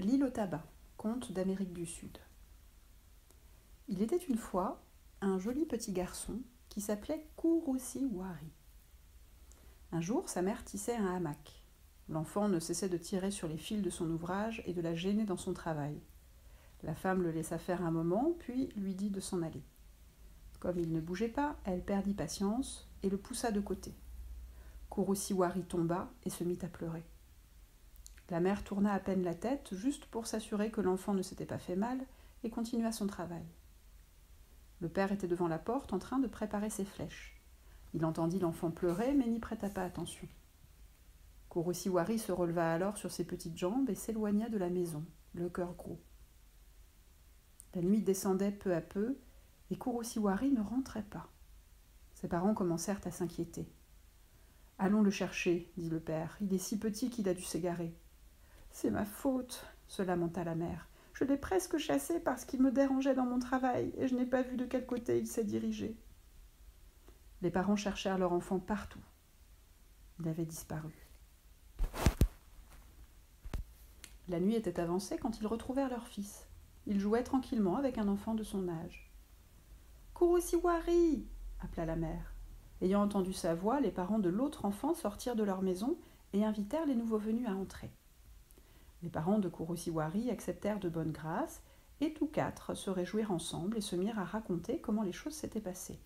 L'île au tabac, conte d'Amérique du Sud. Il était une fois un joli petit garçon qui s'appelait Kurusiwari. Un jour, sa mère tissait un hamac. L'enfant ne cessait de tirer sur les fils de son ouvrage et de la gêner dans son travail. La femme le laissa faire un moment, puis lui dit de s'en aller. Comme il ne bougeait pas, elle perdit patience et le poussa de côté. Kurusiwari tomba et se mit à pleurer. La mère tourna à peine la tête, juste pour s'assurer que l'enfant ne s'était pas fait mal, et continua son travail. Le père était devant la porte en train de préparer ses flèches. Il entendit l'enfant pleurer, mais n'y prêta pas attention. Kurusiwari se releva alors sur ses petites jambes et s'éloigna de la maison, le cœur gros. La nuit descendait peu à peu, et Kurusiwari ne rentrait pas. Ses parents commencèrent à s'inquiéter. « Allons le chercher, dit le père. Il est si petit qu'il a dû s'égarer. »« C'est ma faute, se lamenta la mère. Je l'ai presque chassé parce qu'il me dérangeait dans mon travail et je n'ai pas vu de quel côté il s'est dirigé. » Les parents cherchèrent leur enfant partout. Il avait disparu. La nuit était avancée quand ils retrouvèrent leur fils. Il jouait tranquillement avec un enfant de son âge. « Kurusiwari » appela la mère. Ayant entendu sa voix, les parents de l'autre enfant sortirent de leur maison et invitèrent les nouveaux venus à entrer. Les parents de Kurusiwari acceptèrent de bonne grâce et tous quatre se réjouirent ensemble et se mirent à raconter comment les choses s'étaient passées.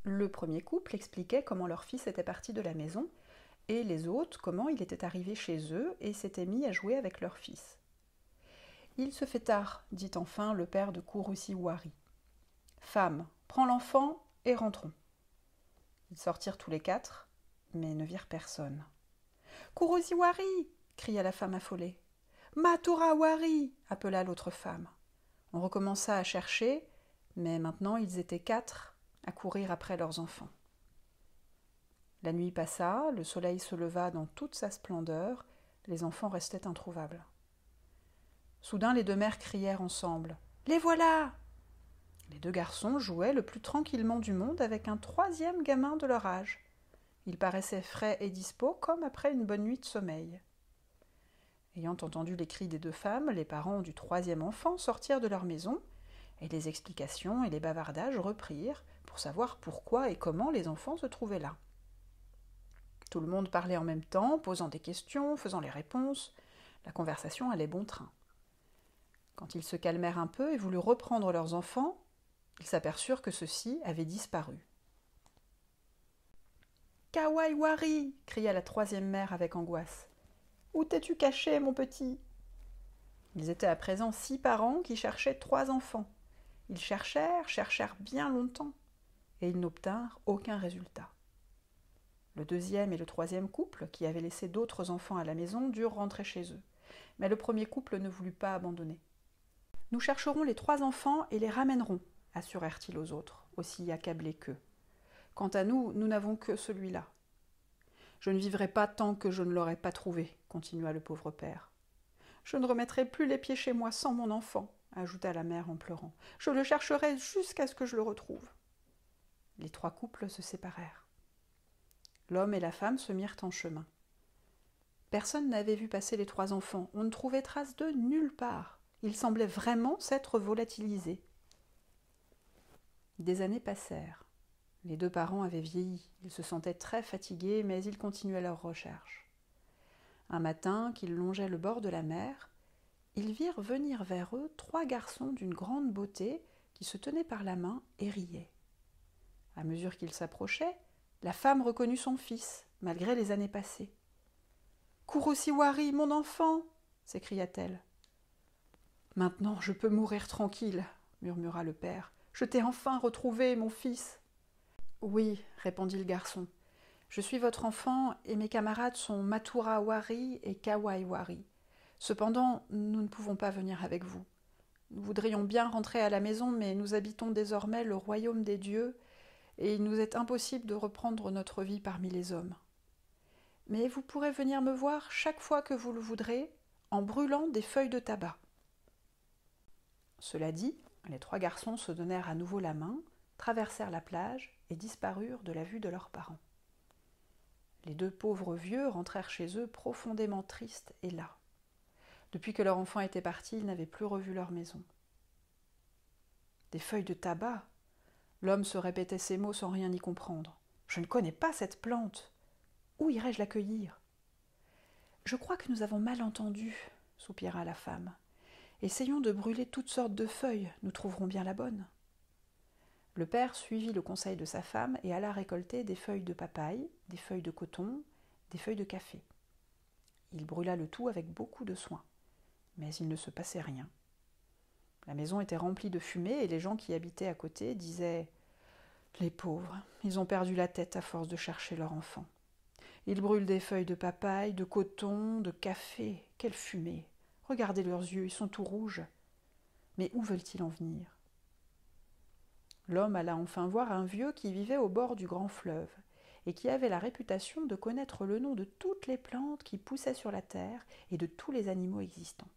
Le premier couple expliquait comment leur fils était parti de la maison et les autres comment il était arrivé chez eux et s'était mis à jouer avec leur fils. « Il se fait tard, dit enfin le père de Kurusiwari. Femme, prends l'enfant et rentrons. Ils sortirent tous les quatre, mais ne virent personne. « Kurusiwari » cria la femme affolée. « Maturawari » appela l'autre femme. On recommença à chercher, mais maintenant ils étaient quatre à courir après leurs enfants. La nuit passa, le soleil se leva dans toute sa splendeur, les enfants restaient introuvables. Soudain les deux mères crièrent ensemble « Les voilà !» Les deux garçons jouaient le plus tranquillement du monde avec un troisième gamin de leur âge. Ils paraissaient frais et dispos comme après une bonne nuit de sommeil. Ayant entendu les cris des deux femmes, les parents du troisième enfant sortirent de leur maison, et les explications et les bavardages reprirent pour savoir pourquoi et comment les enfants se trouvaient là. Tout le monde parlait en même temps, posant des questions, faisant les réponses. La conversation allait bon train. Quand ils se calmèrent un peu et voulurent reprendre leurs enfants, ils s'aperçurent que ceux-ci avaient disparu. « Kawaiwari » cria la troisième mère avec angoisse. « Où t'es-tu caché, mon petit ?» Ils étaient à présent 6 parents qui cherchaient 3 enfants. Ils cherchèrent bien longtemps, et ils n'obtinrent aucun résultat. Le deuxième et le troisième couple, qui avaient laissé d'autres enfants à la maison, durent rentrer chez eux. Mais le premier couple ne voulut pas abandonner. « Nous chercherons les 3 enfants et les ramènerons, » assurèrent-ils aux autres, aussi accablés qu'eux. « Quant à nous, nous n'avons que celui-là. »« Je ne vivrai pas tant que je ne l'aurai pas trouvé, » continua le pauvre père. « Je ne remettrai plus les pieds chez moi sans mon enfant, » ajouta la mère en pleurant. « Je le chercherai jusqu'à ce que je le retrouve. » Les 3 couples se séparèrent. L'homme et la femme se mirent en chemin. Personne n'avait vu passer les 3 enfants. On ne trouvait trace d'eux nulle part. Ils semblaient vraiment s'être volatilisés. Des années passèrent. Les 2 parents avaient vieilli. Ils se sentaient très fatigués, mais ils continuaient leurs recherches. Un matin, qu'ils longeaient le bord de la mer, ils virent venir vers eux 3 garçons d'une grande beauté qui se tenaient par la main et riaient. À mesure qu'ils s'approchaient, la femme reconnut son fils, malgré les années passées. « Kurusiwari, mon enfant !» s'écria-t-elle. « Maintenant, je peux mourir tranquille, » murmura le père. « Je t'ai enfin retrouvé, mon fils. »« Oui, » répondit le garçon. « Je suis votre enfant et mes camarades sont Maturawari et Kawaiwari. Cependant, nous ne pouvons pas venir avec vous. Nous voudrions bien rentrer à la maison, mais nous habitons désormais le royaume des dieux et il nous est impossible de reprendre notre vie parmi les hommes. Mais vous pourrez venir me voir chaque fois que vous le voudrez en brûlant des feuilles de tabac. » Cela dit, les 3 garçons se donnèrent à nouveau la main, traversèrent la plage et disparurent de la vue de leurs parents. Les 2 pauvres vieux rentrèrent chez eux profondément tristes et las. Depuis que leur enfant était parti, ils n'avaient plus revu leur maison. Des feuilles de tabac. L'homme se répétait ces mots sans rien y comprendre. Je ne connais pas cette plante. Où irais-je la cueillir ? Je crois que nous avons mal entendu, soupira la femme. Essayons de brûler toutes sortes de feuilles, nous trouverons bien la bonne. Le père suivit le conseil de sa femme et alla récolter des feuilles de papaye, des feuilles de coton, des feuilles de café. Il brûla le tout avec beaucoup de soin, mais il ne se passait rien. La maison était remplie de fumée et les gens qui habitaient à côté disaient « Les pauvres, ils ont perdu la tête à force de chercher leur enfant. Ils brûlent des feuilles de papaye, de coton, de café. Quelle fumée! Regardez leurs yeux, ils sont tout rouges. Mais où veulent-ils en venir ?» L'homme alla enfin voir un vieux qui vivait au bord du grand fleuve et qui avait la réputation de connaître le nom de toutes les plantes qui poussaient sur la terre et de tous les animaux existants.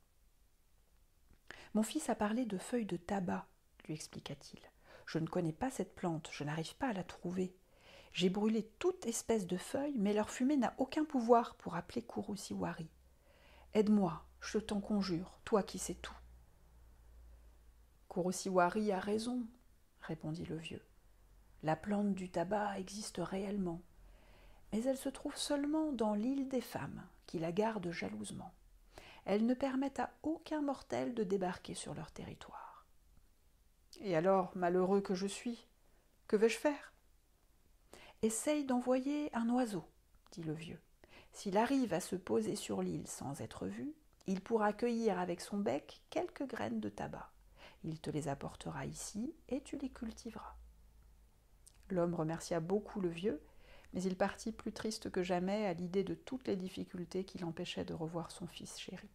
« Mon fils a parlé de feuilles de tabac, lui expliqua-t-il. Je ne connais pas cette plante, je n'arrive pas à la trouver. J'ai brûlé toute espèce de feuilles, mais leur fumée n'a aucun pouvoir pour appeler Kurusiwari. Aide-moi, je t'en conjure, toi qui sais tout. » Kurusiwari a raison, répondit le vieux. La plante du tabac existe réellement, mais elle se trouve seulement dans l'île des femmes, qui la gardent jalousement. Elles ne permettent à aucun mortel de débarquer sur leur territoire. Et alors, malheureux que je suis, que vais-je faire ? Essaye d'envoyer un oiseau, dit le vieux. S'il arrive à se poser sur l'île sans être vu, il pourra cueillir avec son bec quelques graines de tabac. Il te les apportera ici et tu les cultiveras. L'homme remercia beaucoup le vieux, mais il partit plus triste que jamais à l'idée de toutes les difficultés qui l'empêchaient de revoir son fils chéri.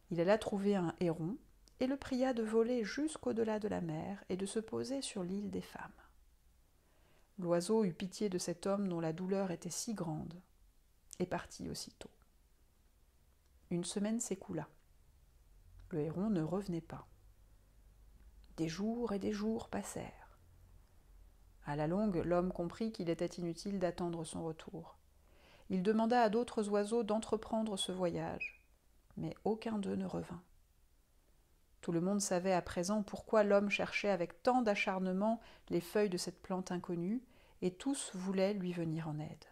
Il alla trouver un héron et le pria de voler jusqu'au-delà de la mer et de se poser sur l'île des femmes. L'oiseau eut pitié de cet homme dont la douleur était si grande et partit aussitôt. Une semaine s'écoula. Le héron ne revenait pas. Des jours et des jours passèrent. À la longue, l'homme comprit qu'il était inutile d'attendre son retour. Il demanda à d'autres oiseaux d'entreprendre ce voyage, mais aucun d'eux ne revint. Tout le monde savait à présent pourquoi l'homme cherchait avec tant d'acharnement les feuilles de cette plante inconnue, et tous voulaient lui venir en aide.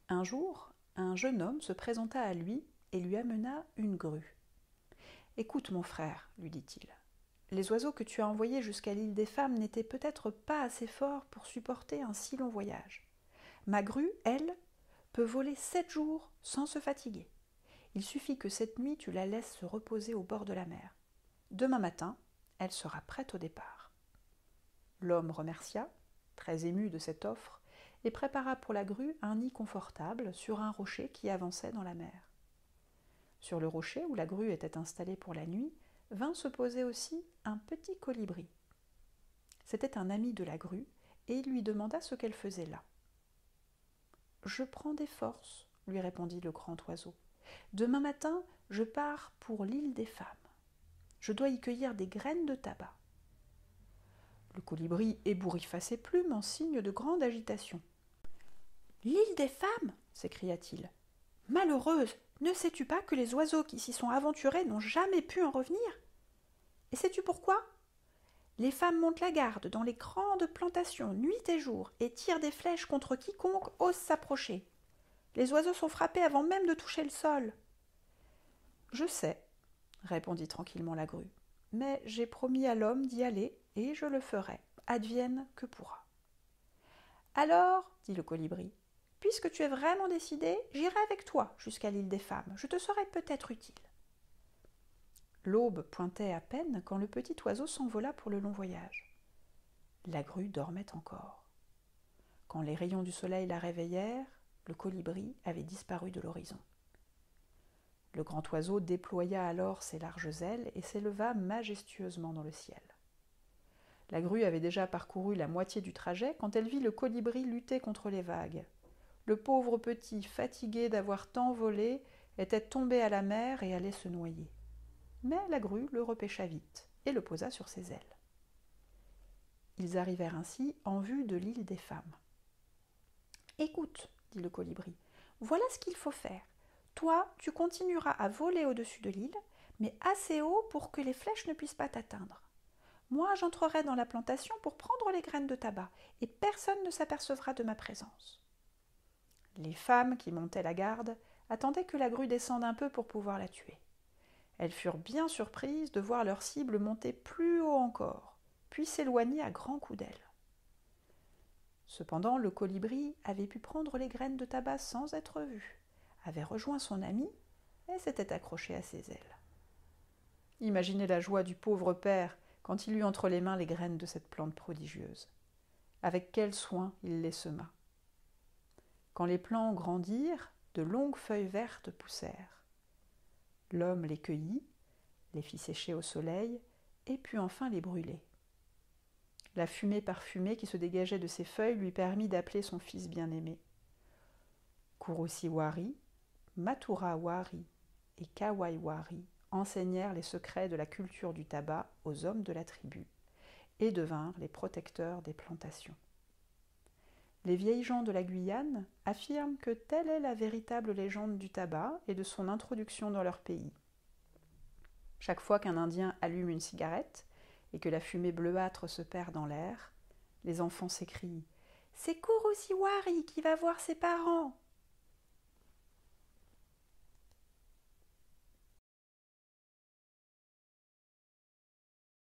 Un jour, un jeune homme se présenta à lui et lui amena une grue. « Écoute, mon frère, lui dit-il, les oiseaux que tu as envoyés jusqu'à l'île des femmes n'étaient peut-être pas assez forts pour supporter un si long voyage. Ma grue, elle, peut voler 7 jours sans se fatiguer. Il suffit que cette nuit tu la laisses se reposer au bord de la mer. Demain matin, elle sera prête au départ. » L'homme remercia, très ému de cette offre, et prépara pour la grue un nid confortable sur un rocher qui avançait dans la mer. Sur le rocher où la grue était installée pour la nuit, vint se poser aussi un petit colibri. C'était un ami de la grue, et il lui demanda ce qu'elle faisait là. « Je prends des forces, lui répondit le grand oiseau. Demain matin, je pars pour l'île des femmes. Je dois y cueillir des graines de tabac. » Le colibri ébouriffa ses plumes en signe de grande agitation. « L'île des femmes !» s'écria-t-il. « Malheureuse, ne sais-tu pas que les oiseaux qui s'y sont aventurés n'ont jamais pu en revenir ? Et sais-tu pourquoi ? Les femmes montent la garde dans les grandes plantations nuit et jour et tirent des flèches contre quiconque ose s'approcher. Les oiseaux sont frappés avant même de toucher le sol. »« Je sais, » répondit tranquillement la grue, « mais j'ai promis à l'homme d'y aller et je le ferai, advienne que pourra. »« Alors, dit le colibri, puisque tu es vraiment décidé, j'irai avec toi jusqu'à l'île des femmes, je te serai peut-être utile. » L'aube pointait à peine quand le petit oiseau s'envola pour le long voyage. La grue dormait encore. Quand les rayons du soleil la réveillèrent, le colibri avait disparu de l'horizon. Le grand oiseau déploya alors ses larges ailes et s'éleva majestueusement dans le ciel. La grue avait déjà parcouru la moitié du trajet quand elle vit le colibri lutter contre les vagues. Le pauvre petit, fatigué d'avoir tant volé, était tombé à la mer et allait se noyer. Mais la grue le repêcha vite et le posa sur ses ailes. Ils arrivèrent ainsi en vue de l'île des femmes. « Écoute, dit le colibri, voilà ce qu'il faut faire. Toi, tu continueras à voler au-dessus de l'île, mais assez haut pour que les flèches ne puissent pas t'atteindre. Moi, j'entrerai dans la plantation pour prendre les graines de tabac, et personne ne s'apercevra de ma présence. » Les femmes qui montaient la garde attendaient que la grue descende un peu pour pouvoir la tuer. Elles furent bien surprises de voir leur cible monter plus haut encore, puis s'éloigner à grands coups d'aile. Cependant, le colibri avait pu prendre les graines de tabac sans être vu, avait rejoint son ami et s'était accroché à ses ailes. Imaginez la joie du pauvre père quand il eut entre les mains les graines de cette plante prodigieuse. Avec quel soin il les sema. Quand les plants grandirent, de longues feuilles vertes poussèrent. L'homme les cueillit, les fit sécher au soleil et put enfin les brûler. La fumée parfumée qui se dégageait de ces feuilles lui permit d'appeler son fils bien-aimé. Kurusiwari, Maturawari et Kawaiwari enseignèrent les secrets de la culture du tabac aux hommes de la tribu et devinrent les protecteurs des plantations. Les vieilles gens de la Guyane affirment que telle est la véritable légende du tabac et de son introduction dans leur pays. Chaque fois qu'un Indien allume une cigarette et que la fumée bleuâtre se perd dans l'air, les enfants s'écrient « C'est Kurusiwari qui va voir ses parents !»